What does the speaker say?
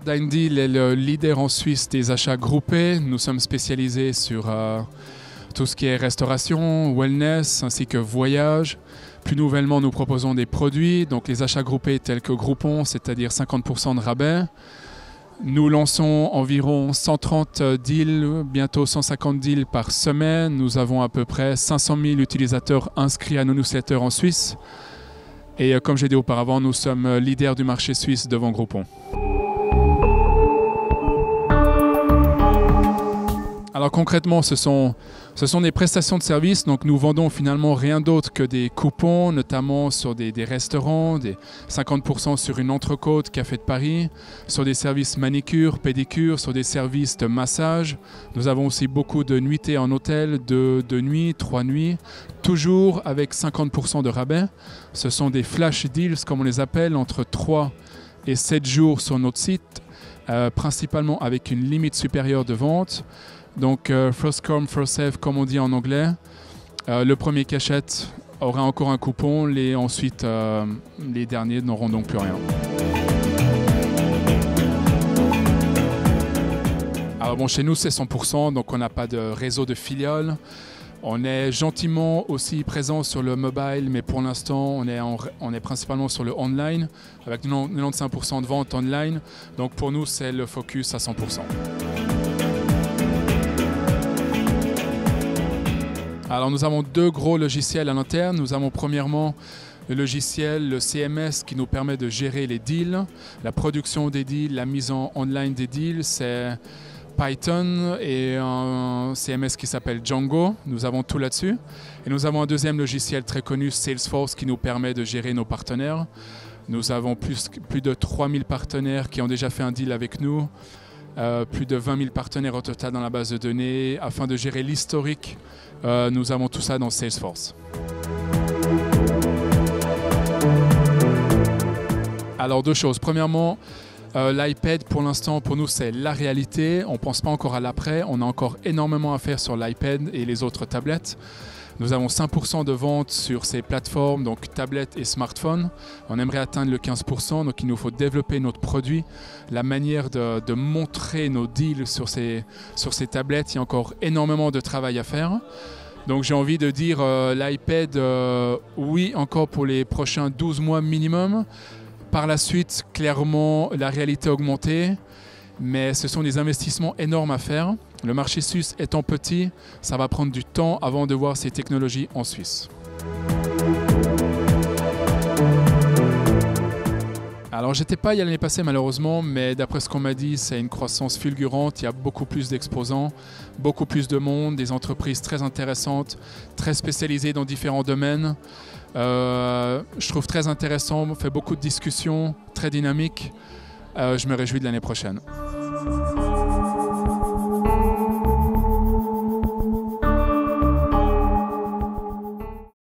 Dine-Deal est le leader en Suisse des achats groupés. Nous sommes spécialisés sur tout ce qui est restauration, wellness ainsi que voyage. Plus nouvellement, nous proposons des produits, donc les achats groupés tels que Groupon, c'est-à-dire 50% de rabais. Nous lançons environ 130 deals, bientôt 150 deals par semaine. Nous avons à peu près 500 000 utilisateurs inscrits à nos newsletters en Suisse. Et comme j'ai dit auparavant, nous sommes leaders du marché suisse devant Groupon. Alors concrètement, ce sont des prestations de services, donc nous vendons finalement rien d'autre que des coupons, notamment sur des restaurants, des 50% sur une entrecôte Café de Paris, sur des services manicure, pédicure, sur des services de massage. Nous avons aussi beaucoup de nuitées en hôtel, 2 nuits, 3 nuits, toujours avec 50% de rabais. Ce sont des flash deals, comme on les appelle, entre 3 et 7 jours sur notre site, principalement avec une limite supérieure de vente. Donc first come, first serve, comme on dit en anglais. Le premier qui achète aura encore un coupon, ensuite les derniers n'auront donc plus rien. Alors bon, chez nous c'est 100%, donc on n'a pas de réseau de filiales. On est gentiment aussi présent sur le mobile, mais pour l'instant on est principalement sur le online, avec 95% de ventes online. Donc pour nous c'est le focus à 100%. Alors nous avons 2 gros logiciels à l'interne. Nous avons premièrement le logiciel, le CMS, qui nous permet de gérer les deals, la production des deals, la mise en online des deals. C'est Python et un CMS qui s'appelle Django. Nous avons tout là-dessus. Et nous avons un deuxième logiciel très connu, Salesforce, qui nous permet de gérer nos partenaires. Nous avons plus de 3000 partenaires qui ont déjà fait un deal avec nous. Plus de 20 000 partenaires au total dans la base de données. Afin de gérer l'historique, nous avons tout ça dans Salesforce. Alors 2 choses. Premièrement, l'iPad pour l'instant pour nous c'est la réalité. On ne pense pas encore à l'après. On a encore énormément à faire sur l'iPad et les autres tablettes. Nous avons 5% de ventes sur ces plateformes, donc tablettes et smartphones. On aimerait atteindre le 15%, donc il nous faut développer notre produit. La manière de montrer nos deals sur ces tablettes, il y a encore énormément de travail à faire. Donc j'ai envie de dire l'iPad, oui, encore pour les prochains 12 mois minimum. Par la suite, clairement, la réalité augmentée. Mais ce sont des investissements énormes à faire. Le marché suisse étant petit, ça va prendre du temps avant de voir ces technologies en Suisse. Alors j'étais pas l'année passée malheureusement, mais d'après ce qu'on m'a dit, c'est une croissance fulgurante. Il y a beaucoup plus d'exposants, beaucoup plus de monde, des entreprises très intéressantes, très spécialisées dans différents domaines. Je trouve très intéressant, on fait beaucoup de discussions, très dynamiques. Je me réjouis de l'année prochaine.